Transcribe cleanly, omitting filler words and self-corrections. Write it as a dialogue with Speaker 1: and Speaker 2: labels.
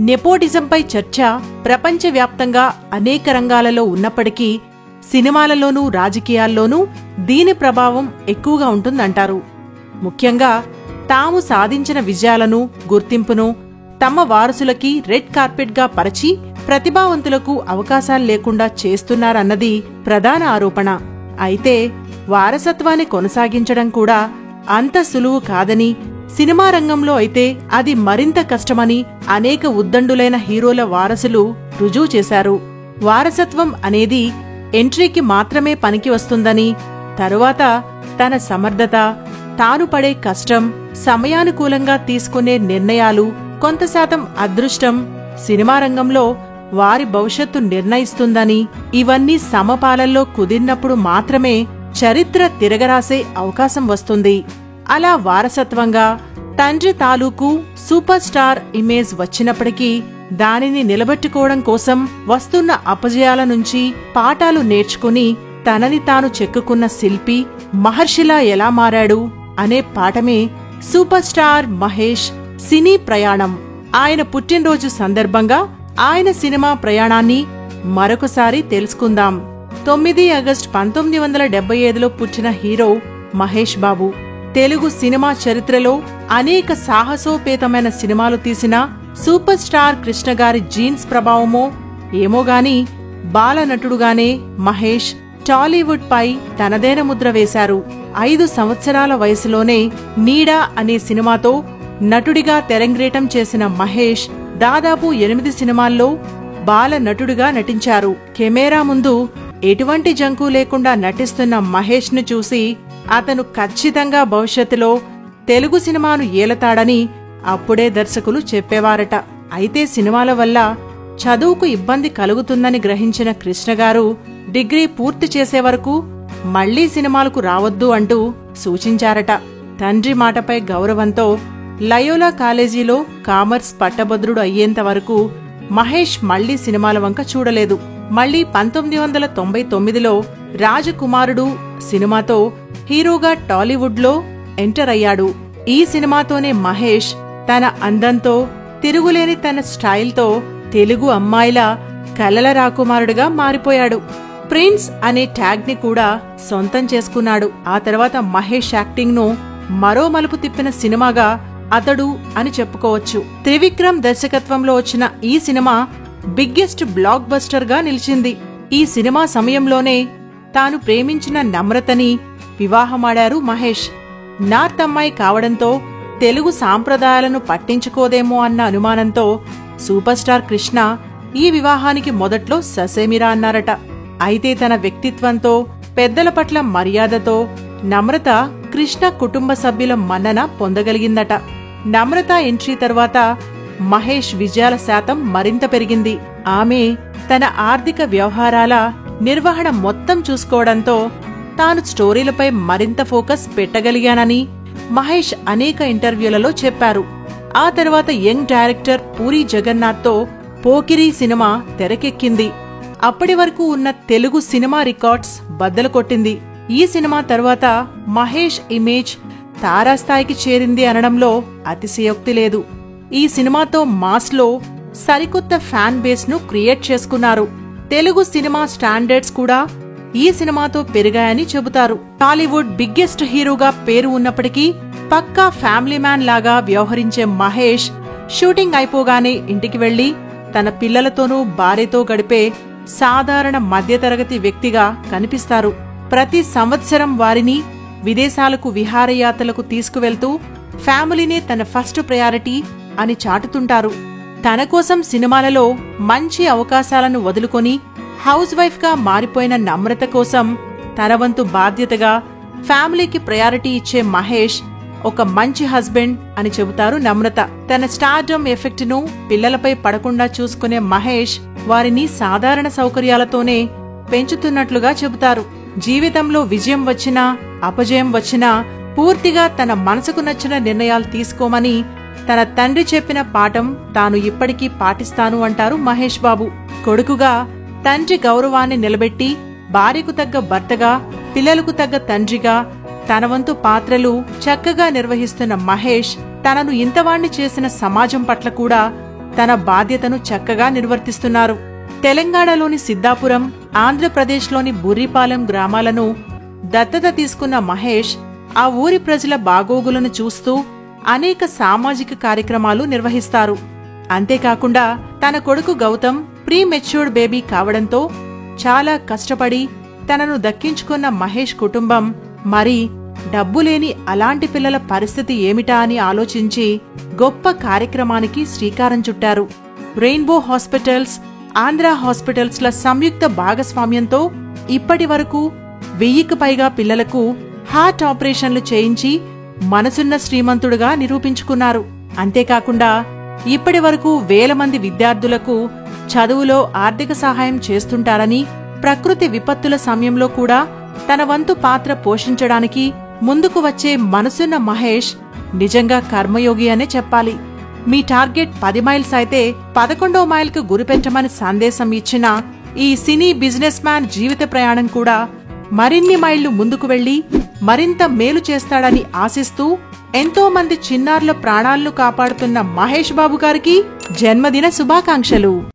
Speaker 1: నెపోటిజంపై చర్చ ప్రపంచవ్యాప్తంగా అనేక రంగాలలో ఉన్నప్పటికీ సినిమాలలోనూ రాజకీయాల్లోనూ దీని ప్రభావం ఎక్కువగా ఉంటుందంటారు. ముఖ్యంగా తాము సాధించిన విజయాలను, గుర్తింపును తమ వారసులకి రెడ్ కార్పెట్గా పరిచి ప్రతిభావంతులకు అవకాశాలు లేకుండా చేస్తున్నారన్నది ప్రధాన ఆరోపణ. అయితే వారసత్వాన్ని కొనసాగించడం కూడా అంత సులువు కాదని, సినిమా రంగంలో అయితే అది మరింత కష్టమని అనేక ఉద్దండులైన హీరోల వారసులు రుజువు చేశారు. వారసత్వం అనేది ఎంట్రీకి మాత్రమే పనికి వస్తుందని, తరువాత తన సమర్థత, తాను పడే కష్టం, సమయానుకూలంగా తీసుకునే నిర్ణయాలు, కొంత శాతం అదృష్టం సినిమా రంగంలో వారి భవిష్యత్తు నిర్ణయిస్తుందని, ఇవన్నీ సమపాలల్లో కుదిరినప్పుడు మాత్రమే చరిత్ర తిరగరాసే అవకాశం వస్తుంది. అలా వారసత్వంగా తండ్రి తాలూకు సూపర్ స్టార్ ఇమేజ్ వచ్చినప్పటికీ దానిని నిలబెట్టుకోవడం కోసం వస్తున్న అపజయాల నుంచి పాఠాలు నేర్చుకుని తనని తాను చెక్కుకున్న శిల్పి మహర్షిలా ఎలా మారాడు అనే పాఠమే సూపర్ స్టార్ మహేష్ సినీ ప్రయాణం. ఆయన పుట్టినరోజు సందర్భంగా ఆయన సినిమా ప్రయాణాన్ని మరొకసారి తెలుసుకుందాం. 9 ఆగస్టు 1975లో పుట్టిన హీరో మహేష్ బాబు. తెలుగు సినిమా చరిత్రలో అనేక సాహసోపేతమైన సినిమాలు తీసిన సూపర్ స్టార్ కృష్ణగారి జీన్స్ ప్రభావమో ఏమోగాని బాలనటుడుగానే మహేష్ టాలీవుడ్ పై తనదైన ముద్ర వేశారు. 5 సంవత్సరాల వయసులోనే నీడా అనే సినిమాతో నటుడిగా తెరంగేటం చేసిన మహేష్ దాదాపు 8 సినిమాల్లో బాలనటుడిగా నటించారు. కెమెరా ముందు ఎటువంటి జంకు లేకుండా నటిస్తున్న మహేష్ ను చూసి అతను ఖచ్చితంగా భవిష్యత్తులో తెలుగు సినిమాను ఏలతాడని అప్పుడే దర్శకులు చెప్పేవారట. అయితే సినిమాల వల్ల చదువుకు ఇబ్బంది కలుగుతుందని గ్రహించిన కృష్ణగారు డిగ్రీ పూర్తి చేసే వరకు మళ్లీ సినిమాలకు రావద్దు అంటూ సూచించారట. తండ్రి మాటపై గౌరవంతో లయోలా కాలేజీలో కామర్స్ పట్టభద్రుడు అయ్యేంత వరకు మహేష్ మళ్లీ సినిమాల వంక చూడలేదు. మళ్లీ 1999లో రాజకుమారుడు సినిమాతో హీరోగా టాలీవుడ్లో ఎంటర్ అయ్యాడు. ఈ సినిమాతోనే మహేష్ తన అందంతో, తిరుగులేని తన స్టైల్తో తెలుగు అమ్మాయిల కలల రాకుమారుడుగా మారిపోయాడు. ప్రిన్స్ అనే ట్యాగ్ ని కూడా సొంతం చేసుకున్నాడు. ఆ తర్వాత మహేష్ యాక్టింగ్ ను మరో మలుపు తిప్పిన సినిమాగా అతడు అని చెప్పుకోవచ్చు. త్రివిక్రమ్ దర్శకత్వంలో వచ్చిన ఈ సినిమా బిగ్గెస్ట్ బ్లాక్ బస్టర్ గా నిలిచింది. ఈ సినిమా సమయంలోనే తాను ప్రేమించిన నమ్రతని వివాహమాడారు మహేష్. నార్త్ అమ్మాయి కావడంతో తెలుగు సాంప్రదాయాలను పట్టించుకోదేమో అన్న అనుమానంతో సూపర్ స్టార్ కృష్ణ ఈ వివాహానికి మొదట్లో ససేమిరా అన్నారట. అయితే తన వ్యక్తిత్వంతో, పెద్దల పట్ల మర్యాదతో నమ్రత కృష్ణ కుటుంబ సభ్యుల మన్నన పొందగలిగిందట. నమ్రత ఎంట్రీ తర్వాత మహేష్ విజయాల శాతం మరింత పెరిగింది. ఆమె తన ఆర్థిక వ్యవహారాల నిర్వహణ మొత్తం చూసుకోవడంతో తాను స్టోరీలపై మరింత ఫోకస్ పెట్టగలిగానని మహేష్ అనేక ఇంటర్వ్యూలలో చెప్పారు. ఆ తర్వాత యంగ్ డైరెక్టర్ పూరీ జగన్నాథ్తో పోకిరి సినిమా తెరకెక్కింది. అప్పటి వరకు ఉన్న తెలుగు సినిమా రికార్డ్స్ బద్దలు కొట్టింది. ఈ సినిమా తర్వాత మహేష్ ఇమేజ్ తారాస్థాయికి చేరింది అనడంలో అతిశయోక్తి లేదు. ఈ సినిమాతో మాస్లో సరికొత్త ఫ్యాన్ బేస్ ను క్రియేట్ చేసుకున్నారు. తెలుగు సినిమా స్టాండర్డ్స్ కూడా ఈ సినిమాతో పెరిగాయని చెబుతారు. టాలీవుడ్ బిగ్గెస్ట్ హీరోగా పేరు ఉన్నప్పటికీ పక్కా ఫ్యామిలీ మ్యాన్ లాగా వ్యవహరించే మహేష్ షూటింగ్ అయిపోగానే ఇంటికి వెళ్లి తన పిల్లలతోనూ భార్యతో గడిపే సాధారణ మధ్యతరగతి వ్యక్తిగా కనిపిస్తారు. ప్రతి సంవత్సరం వారిని విదేశాలకు విహారయాత్రలకు తీసుకువెళ్తూ ఫ్యామిలీనే తన ఫస్ట్ ప్రయారిటీ అని చాటుతుంటారు. తన కోసం సినిమాలలో మంచి అవకాశాలను వదులుకొని హౌస్ వైఫ్ గా మారిపోయిన నమ్రత కోసం తన వంతు బాధ్యతగా ఫ్యామిలీకి ప్రయారిటీ ఇచ్చే మహేష్ ఒక మంచి హస్బెండ్ అని చెబుతారు నమ్రత. తన స్టార్డమ్ ఎఫెక్ట్ ను పిల్లలపై పడకుండా చూసుకునే మహేష్ వారిని సాధారణ సౌకర్యాలతోనే పెంచుతున్నట్లుగా చెబుతారు. జీవితంలో విజయం వచ్చినా అపజయం వచ్చినా పూర్తిగా తన మనసుకు నచ్చిన నిర్ణయాలు తీసుకోమని తన తండ్రి చెప్పిన పాఠం తాను ఇప్పటికీ పాటిస్తాను అంటారు మహేష్ బాబు. కొడుకుగా తండ్రి గౌరవాన్ని నిలబెట్టి భార్యకు తగ్గ భర్తగా, పిల్లలకు తగ్గ తండ్రిగా తన వంతు పాత్రలు చక్కగా నిర్వహిస్తున్న మహేష్ తనను ఇంతవాణ్ణి చేసిన సమాజం పట్ల కూడా తన బాధ్యతను చక్కగా నిర్వర్తిస్తున్నారు. తెలంగాణలోని సిద్ధాపురం, ఆంధ్రప్రదేశ్లోని బుర్రిపాలెం గ్రామాలను దత్తత తీసుకున్న మహేష్ ఆ ఊరి ప్రజల బాగోగులను చూస్తూ అనేక సామాజిక కార్యక్రమాలు నిర్వహిస్తారు. అంతేకాకుండా తన కొడుకు గౌతమ్ ప్రీ మెచ్యూర్డ్ బేబీ కావడంతో చాలా కష్టపడి తనను దక్కించుకున్న మహేష్ కుటుంబం మరి డబ్బులేని అలాంటి పిల్లల పరిస్థితి ఏమిటా అని ఆలోచించి గొప్ప కార్యక్రమానికి శ్రీకారం చుట్టారు. రెయిన్బో హాస్పిటల్స్, ఆంధ్ర హాస్పిటల్స్ల సంయుక్త భాగస్వామ్యంతో ఇప్పటి వరకు 1000కు పైగా పిల్లలకు హార్ట్ ఆపరేషన్లు చేయించి మనసున్న శ్రీమంతుడుగా నిరూపించుకున్నారు. అంతేకాకుండా ఇప్పటి వరకు 1000 మంది విద్యార్థులకు చదువులో ఆర్థిక సహాయం చేస్తుంటారని, ప్రకృతి విపత్తుల సమయంలో కూడా తన వంతు పాత్ర పోషించడానికి ముందుకు వచ్చే మనసున్న మహేష్ నిజంగా కర్మయోగి అనే చెప్పాలి. మీ టార్గెట్ 10 మైల్స్ అయితే 11వ మైల్కు గురిపెట్టమని సందేశం ఇచ్చిన ఈ సినీ బిజినెస్ మ్యాన్ జీవిత ప్రయాణం కూడా మరిన్ని మైళ్లు ముందుకు వెళ్లి మరింత మేలు చేస్తాడని ఆశిస్తూ ఎంతో మంది చిన్నారుల ప్రాణాలను కాపాడుతున్న మహేష్ బాబు గారికి జన్మదిన శుభాకాంక్షలు.